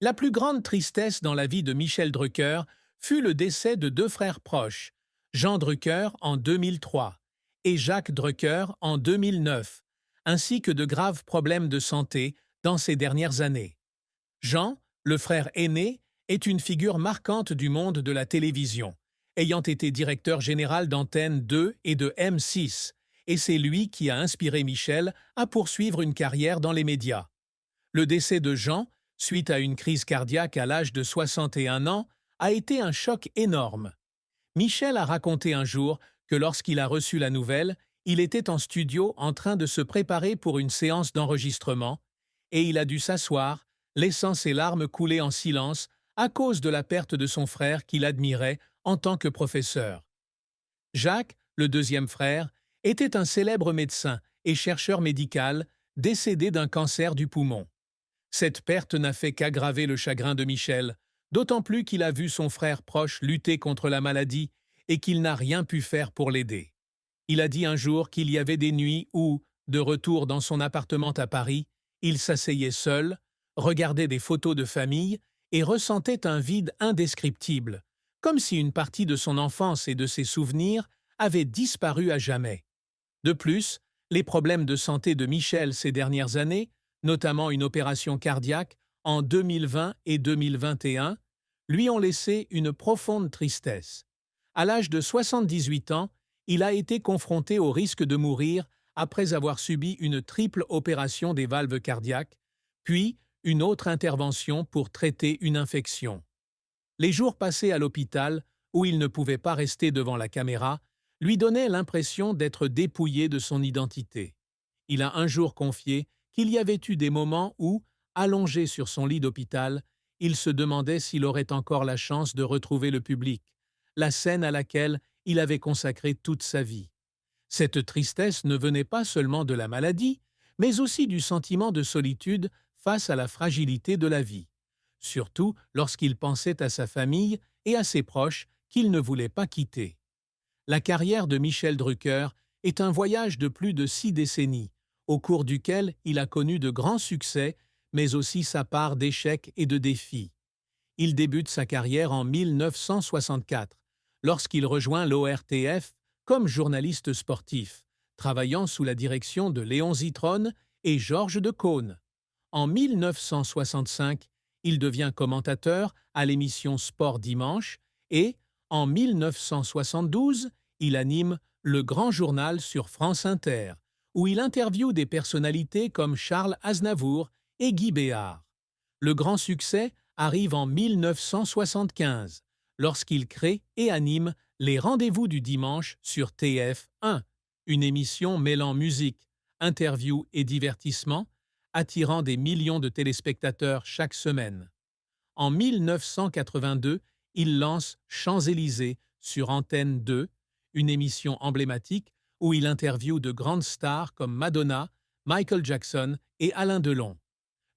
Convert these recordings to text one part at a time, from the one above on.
La plus grande tristesse dans la vie de Michel Drucker fut le décès de deux frères proches, Jean Drucker en 2003 et Jacques Drucker en 2009, ainsi que de graves problèmes de santé dans ces dernières années. Jean, le frère aîné, est une figure marquante du monde de la télévision, ayant été directeur général d'Antenne 2 et de M6, et c'est lui qui a inspiré Michel à poursuivre une carrière dans les médias. Le décès de Jean, suite à une crise cardiaque à l'âge de 61 ans, a été un choc énorme. Michel a raconté un jour que lorsqu'il a reçu la nouvelle, il était en studio en train de se préparer pour une séance d'enregistrement, et il a dû s'asseoir, laissant ses larmes couler en silence à cause de la perte de son frère qu'il admirait en tant que professeur. Jacques, le deuxième frère, était un célèbre médecin et chercheur médical décédé d'un cancer du poumon. Cette perte n'a fait qu'aggraver le chagrin de Michel, d'autant plus qu'il a vu son frère proche lutter contre la maladie et qu'il n'a rien pu faire pour l'aider. Il a dit un jour qu'il y avait des nuits où, de retour dans son appartement à Paris, il s'asseyait seul, regardait des photos de famille et ressentait un vide indescriptible, comme si une partie de son enfance et de ses souvenirs avait disparu à jamais. De plus, les problèmes de santé de Michel ces dernières années, notamment une opération cardiaque en 2020 et 2021, lui ont laissé une profonde tristesse. À l'âge de 78 ans, il a été confronté au risque de mourir après avoir subi une triple opération des valves cardiaques, puis une autre intervention pour traiter une infection. Les jours passés à l'hôpital, où il ne pouvait pas rester devant la caméra, lui donnaient l'impression d'être dépouillé de son identité. Il a un jour confié qu'il y avait eu des moments où, allongé sur son lit d'hôpital, il se demandait s'il aurait encore la chance de retrouver le public, la scène à laquelle il avait consacré toute sa vie. Cette tristesse ne venait pas seulement de la maladie, mais aussi du sentiment de solitude face à la fragilité de la vie, surtout lorsqu'il pensait à sa famille et à ses proches qu'il ne voulait pas quitter. La carrière de Michel Drucker est un voyage de plus de 6 décennies, au cours duquel il a connu de grands succès, mais aussi sa part d'échecs et de défis. Il débute sa carrière en 1964, lorsqu'il rejoint l'ORTF comme journaliste sportif, travaillant sous la direction de Léon Zitrone et Georges Decaune. En 1965, il devient commentateur à l'émission Sport Dimanche et, en 1972, il anime Le Grand Journal sur France Inter, où il interviewe des personnalités comme Charles Aznavour et Guy Béard. Le grand succès arrive en 1975, lorsqu'il crée et anime les Rendez-vous du dimanche sur TF1, une émission mêlant musique, interview et divertissement, attirant des millions de téléspectateurs chaque semaine. En 1982, il lance Champs-Élysées sur Antenne 2, une émission emblématique où il interviewe de grandes stars comme Madonna, Michael Jackson et Alain Delon.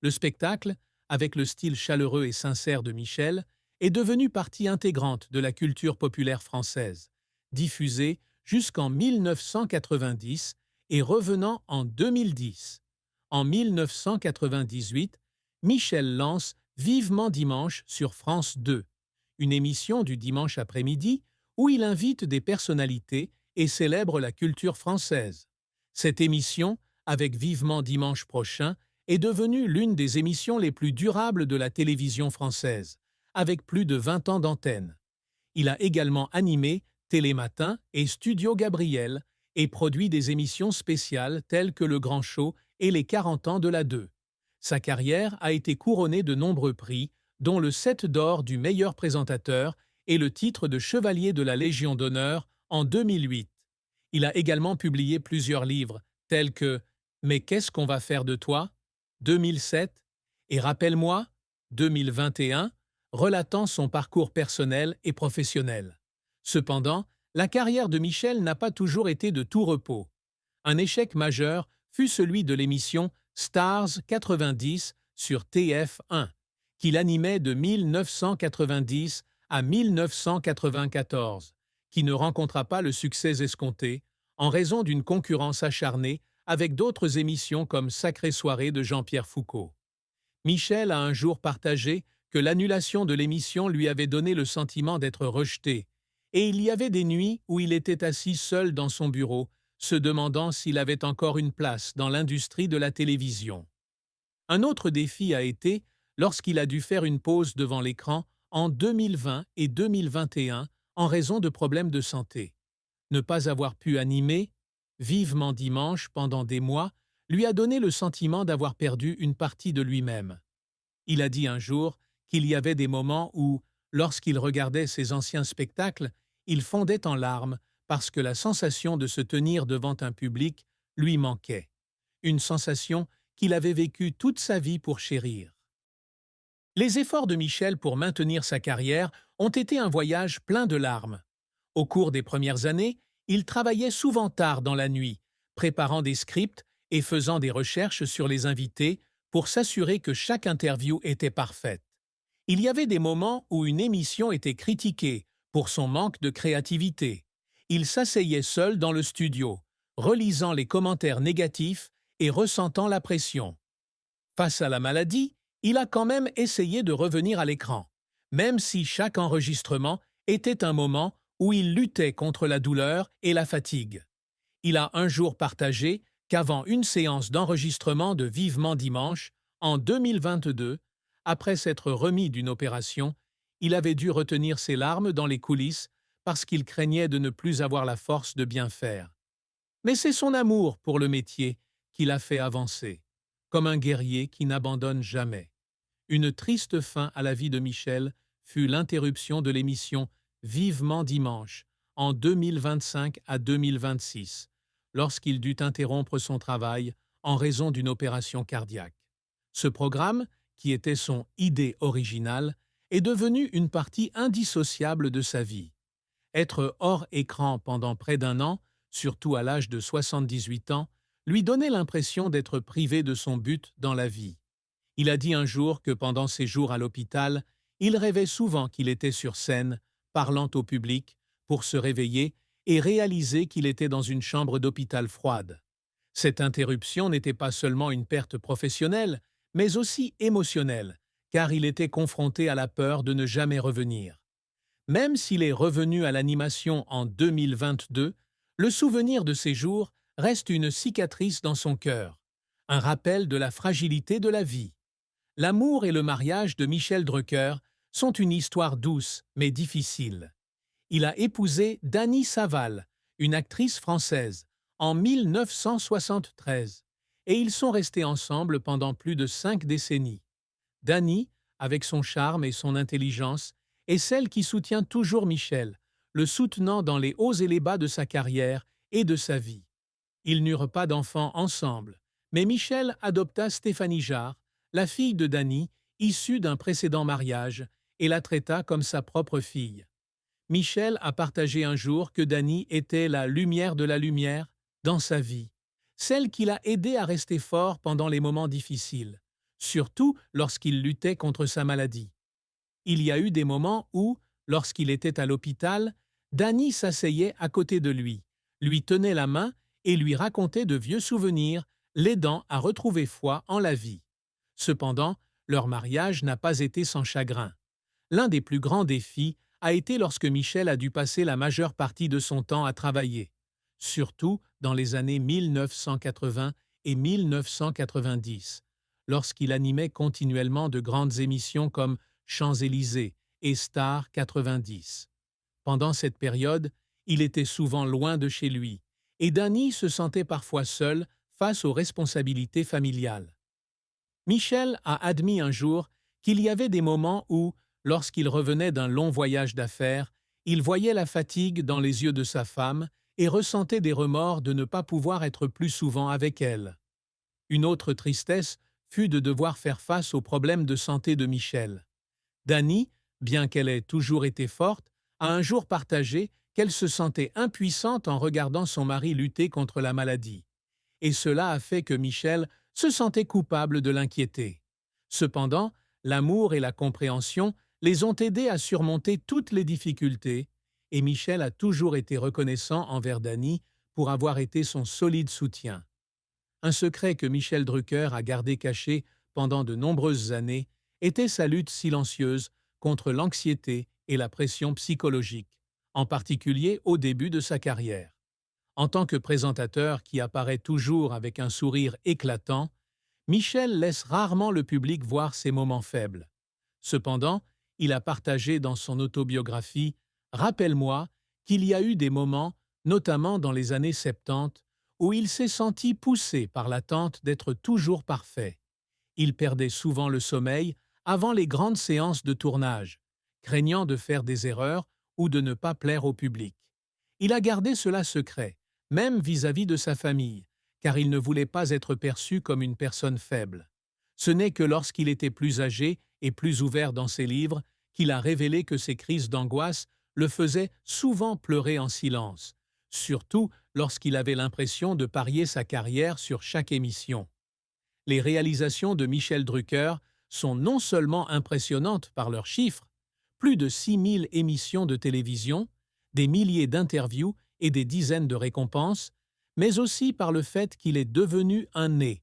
Le spectacle, avec le style chaleureux et sincère de Michel, est devenu partie intégrante de la culture populaire française, diffusée jusqu'en 1990 et revenant en 2010. En 1998, Michel lance Vivement dimanche sur France 2, une émission du dimanche après-midi où il invite des personnalités et célèbre la culture française. Cette émission, avec Vivement dimanche prochain, est devenue l'une des émissions les plus durables de la télévision française, avec plus de 20 ans d'antenne. Il a également animé Télématin et Studio Gabriel et produit des émissions spéciales telles que Le Grand Show et les 40 ans de la 2. Sa carrière a été couronnée de nombreux prix, dont le 7 d'or du meilleur présentateur et le titre de chevalier de la Légion d'honneur en 2008. Il a également publié plusieurs livres, tels que Mais qu'est-ce qu'on va faire de toi 2007 et Rappelle-moi 2021, relatant son parcours personnel et professionnel. Cependant, la carrière de Michel n'a pas toujours été de tout repos. Un échec majeur fut celui de l'émission Stars 90 sur TF1, qu'il animait de 1990 à 1994, qui ne rencontra pas le succès escompté en raison d'une concurrence acharnée avec d'autres émissions comme Sacrée soirée de Jean-Pierre Foucault. Michel a un jour partagé que l'annulation de l'émission lui avait donné le sentiment d'être rejeté, et il y avait des nuits où il était assis seul dans son bureau, se demandant s'il avait encore une place dans l'industrie de la télévision. Un autre défi a été lorsqu'il a dû faire une pause devant l'écran en 2020 et 2021 en raison de problèmes de santé. Ne pas avoir pu animer Vivement dimanche pendant des mois lui a donné le sentiment d'avoir perdu une partie de lui-même. Il a dit un jour qu'il y avait des moments où, lorsqu'il regardait ses anciens spectacles, il fondait en larmes parce que la sensation de se tenir devant un public lui manquait. Une sensation qu'il avait vécue toute sa vie pour chérir. Les efforts de Michel pour maintenir sa carrière ont été un voyage plein de larmes. Au cours des premières années, il travaillait souvent tard dans la nuit, préparant des scripts et faisant des recherches sur les invités pour s'assurer que chaque interview était parfaite. Il y avait des moments où une émission était critiquée pour son manque de créativité. Il s'asseyait seul dans le studio, relisant les commentaires négatifs et ressentant la pression. Face à la maladie, il a quand même essayé de revenir à l'écran, même si chaque enregistrement était un moment où il luttait contre la douleur et la fatigue. Il a un jour partagé qu'avant une séance d'enregistrement de Vivement dimanche, en 2022, après s'être remis d'une opération, il avait dû retenir ses larmes dans les coulisses parce qu'il craignait de ne plus avoir la force de bien faire. Mais c'est son amour pour le métier qui l'a fait avancer, comme un guerrier qui n'abandonne jamais. Une triste fin à la vie de Michel fut l'interruption de l'émission Vivement dimanche en 2025 à 2026, lorsqu'il dut interrompre son travail en raison d'une opération cardiaque. Ce programme, qui était son idée originale, est devenu une partie indissociable de sa vie. Être hors écran pendant près d'un an, surtout à l'âge de 78 ans, lui donnait l'impression d'être privé de son but dans la vie. Il a dit un jour que pendant ses jours à l'hôpital, il rêvait souvent qu'il était sur scène, parlant au public, pour se réveiller et réaliser qu'il était dans une chambre d'hôpital froide. Cette interruption n'était pas seulement une perte professionnelle, mais aussi émotionnelle, car il était confronté à la peur de ne jamais revenir. Même s'il est revenu à l'animation en 2022, le souvenir de ces jours reste une cicatrice dans son cœur, un rappel de la fragilité de la vie. L'amour et le mariage de Michel Drucker sont une histoire douce mais difficile. Il a épousé Dany Saval, une actrice française, en 1973, et ils sont restés ensemble pendant plus de 5 décennies. Dany, avec son charme et son intelligence, est celle qui soutient toujours Michel, le soutenant dans les hauts et les bas de sa carrière et de sa vie. Ils n'eurent pas d'enfants ensemble, mais Michel adopta Stéphanie Jarre, la fille de Dany, issue d'un précédent mariage, et la traita comme sa propre fille. Michel a partagé un jour que Dany était la lumière de la lumière dans sa vie, celle qui l'a aidé à rester fort pendant les moments difficiles, surtout lorsqu'il luttait contre sa maladie. Il y a eu des moments où, lorsqu'il était à l'hôpital, Dany s'asseyait à côté de lui tenait la main et lui racontait de vieux souvenirs, l'aidant à retrouver foi en la vie. Cependant, leur mariage n'a pas été sans chagrin. L'un des plus grands défis a été lorsque Michel a dû passer la majeure partie de son temps à travailler, surtout dans les années 1980 et 1990, lorsqu'il animait continuellement de grandes émissions comme Champs-Élysées et Star 90. Pendant cette période, il était souvent loin de chez lui, et Dany se sentait parfois seul face aux responsabilités familiales. Michel a admis un jour qu'il y avait des moments où, lorsqu'il revenait d'un long voyage d'affaires, il voyait la fatigue dans les yeux de sa femme et ressentait des remords de ne pas pouvoir être plus souvent avec elle. Une autre tristesse fut de devoir faire face aux problèmes de santé de Michel. Dany, bien qu'elle ait toujours été forte, a un jour partagé qu'elle se sentait impuissante en regardant son mari lutter contre la maladie. Et cela a fait que Michel se sentait coupable de l'inquiéter. Cependant, l'amour et la compréhension les ont aidés à surmonter toutes les difficultés, et Michel a toujours été reconnaissant envers Dany pour avoir été son solide soutien. Un secret que Michel Drucker a gardé caché pendant de nombreuses années était sa lutte silencieuse contre l'anxiété et la pression psychologique, en particulier au début de sa carrière. En tant que présentateur qui apparaît toujours avec un sourire éclatant, Michel laisse rarement le public voir ses moments faibles. Cependant, il a partagé dans son autobiographie « Rappelle-moi » qu'il y a eu des moments, notamment dans les années 70, où il s'est senti poussé par l'attente d'être toujours parfait. Il perdait souvent le sommeil avant les grandes séances de tournage, craignant de faire des erreurs ou de ne pas plaire au public. Il a gardé cela secret, même vis-à-vis de sa famille, car il ne voulait pas être perçu comme une personne faible. Ce n'est que lorsqu'il était plus âgé et plus ouvert dans ses livres qu'il a révélé que ses crises d'angoisse le faisaient souvent pleurer en silence, surtout lorsqu'il avait l'impression de parier sa carrière sur chaque émission. Les réalisations de Michel Drucker sont non seulement impressionnantes par leurs chiffres, plus de 6000 émissions de télévision, des milliers d'interviews et des dizaines de récompenses, mais aussi par le fait qu'il est devenu un nez,